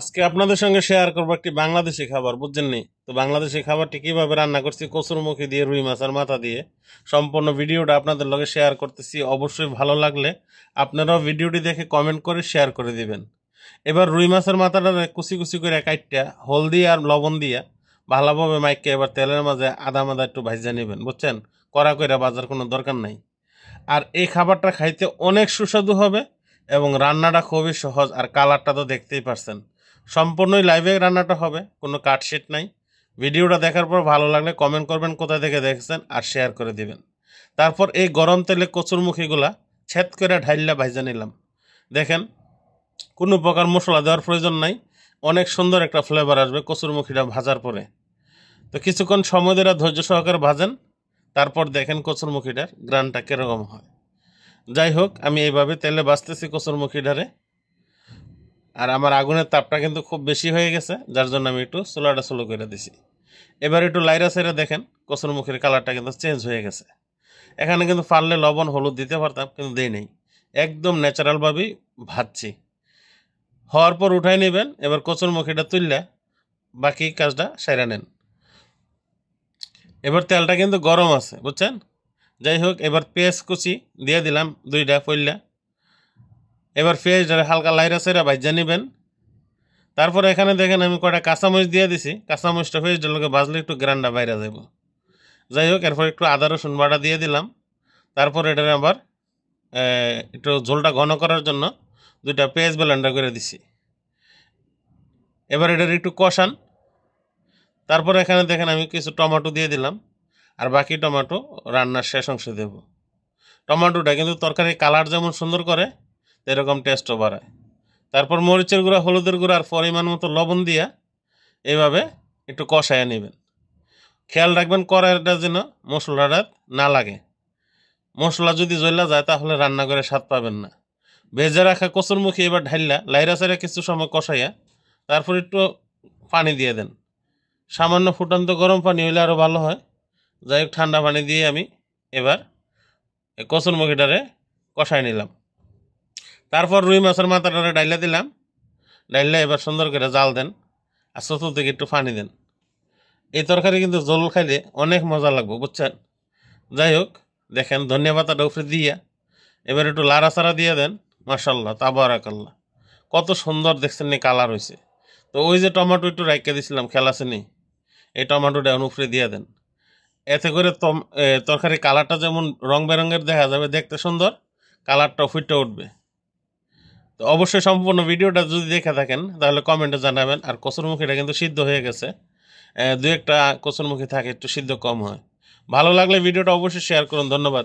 আজকে আপনাদের সঙ্গে শেয়ার করবো একটি বাংলাদেশি খাবার, বুঝছেন নি? তো বাংলাদেশি খাবারটি কিভাবে রান্না করছি কচুরমুখী দিয়ে, রুই মাছের মাথা দিয়ে, সম্পূর্ণ ভিডিওটা আপনাদের লগে শেয়ার করতেছি। অবশ্যই ভালো লাগলে আপনারাও ভিডিওটি দেখে কমেন্ট করে শেয়ার করে দিবেন। এবার রুই মাছের মাথাটা কুচি কুচি করে কাইটটা হলদি আর লবণ দিয়া ভালোভাবে মাইকে এবার তেলের মাঝে আদা মাদা একটু ভাজা নেবেন, বুঝছেন? কড়া করে বাজার কোনো দরকার নাই। আর এই খাবারটা খাইতে অনেক সুস্বাদু হবে এবং রান্নাটা খুবই সহজ। আর কালারটা তো দেখতেই পারছেন, সম্পূর্ণই লাইভে রান্নাটা হবে, কোনো কাটশিট নাই। ভিডিওটা দেখার পর ভালো লাগলে কমেন্ট করবেন কোথা থেকে দেখছেন আর শেয়ার করে দিবেন। তারপর এই গরম তেলে কচুরমুখীগুলা ছেদ করে ঢাইলা ভাজা নিলাম। দেখেন, কোনো প্রকার মশলা দেওয়ার প্রয়োজন নাই, অনেক সুন্দর একটা ফ্লেভার আসবে কচুরমুখীটা ভাজার পরে। তো কিছুক্ষণ সময় ধরে ধৈর্য সহকারে ভাজেন, তারপর দেখেন কচুরমুখীটার গ্রানটা কীরকম হয়। যাই হোক, আমি এইভাবে তেলে ভাজতেছি কচুরমুখীটারে। আর আমার আগুনের তাপটা কিন্তু খুব বেশি হয়ে গেছে, যার জন্য আমি একটু চুলাটা স্লো করে দিছি। এবার একটু লাইরা সাইরা দেখেন কচুরমুখীর কালারটা কিন্তু চেঞ্জ হয়ে গেছে। এখানে কিন্তু পারলে লবণ হলুদ দিতে পারতাম, কিন্তু দেই নেই, একদম ন্যাচারালভাবেই ভাজছি। হওয়ার পর উঠাই নেবেন। এবার কচুরমুখীটা তুললে বাকি কাজটা সাইরা নেন। এবার তেলটা কিন্তু গরম আছে, বুঝছেন? যাই হোক, এবার পেঁয়াজ কুচি দিয়ে দিলাম 2টা পইলা। এবার পেঁয়াজটা হালকা লাইরা সাইরা ভাজা নেবেন। তারপরে এখানে দেখেন আমি কয়টা কাঁচামরিচ দিয়ে দিছি। কাঁচামরিচটা পেঁয়াজটার লোকে ভাজলে একটু গ্রানটা বাইরে যাব। যাই হোক, এরপর একটু আদা রসুন বাটা দিয়ে দিলাম। তারপর এটার আবার একটু ঝোলটা ঘন করার জন্য 2টা পেঁয়াজ ব্লেন্ডার করে দিছি। এবার এটার একটু কষান। তারপর এখানে দেখেন আমি কিছু টমেটো দিয়ে দিলাম, আর বাকি টমেটো রান্নার শেষ অংশে দেব। টমেটোটা কিন্তু তরকারি কালার যেমন সুন্দর করে, এরকম টেস্টও বাড়ায়। তারপর মরিচের গুঁড়া, হলুদের গুঁড়া আর পরিমাণ মতো লবণ দিয়া এইভাবে একটু কষাইয়া নেবেন। খেয়াল রাখবেন কড়াইটা যেন মশলাটা না লাগে। মশলা যদি জ্বলা যায় তাহলে রান্না করে স্বাদ পাবেন না। ভেজে রাখা কচুরমুখী এবার ঢাইলা লাইরা সাইরা কিছু সময় কষাইয়া তারপর একটু পানি দিয়ে দেন। সামান্য ফুটন্ত গরম পানি হইলে আরও ভালো হয়। যাই হোক, ঠান্ডা পানি দিয়ে আমি এবার কচুরমুখীটারে কষাই নিলাম। তারপর রুই মাছের মাথাটারে ডাইলা দিলাম। ডাইলা এবার সুন্দর করে জাল দেন, আর চতুর্দিকে একটু পানি দেন। এই তরকারি কিন্তু জল খাইলে অনেক মজা লাগবে, বুঝছেন? যাই হোক, দেখেন ধনিয়া পাতাটা উপরে দিয়া এবার একটু লাড়াচাড়া দিয়ে দেন। মাশাল্লাহ, তাবারাকাল্লাহ, কত সুন্দর দেখছেন নি কালার হয়েছে। তো ওই যে টমেটো একটু রাইখা দিছিলাম খেলাছেনি, এই টমেটোটা উপরে দিয়ে দেন। এতে করে তরকারি কালারটা যেমন রং বেরঙের দেখা যাবে, দেখতে সুন্দর, কালারটা ফুটে উঠবে। তো অবশ্যই সম্পূর্ণ ভিডিওটা যদি দেখে থাকেন তাহলে কমেন্টে জানাবেন। আর কচুরমুখীটা কিন্তু সিদ্ধ হয়ে গেছে, 2-1টা কচুরমুখী থাকে একটু সিদ্ধ কম হয়। ভালো লাগলে ভিডিওটা অবশ্যই শেয়ার করুন। ধন্যবাদ।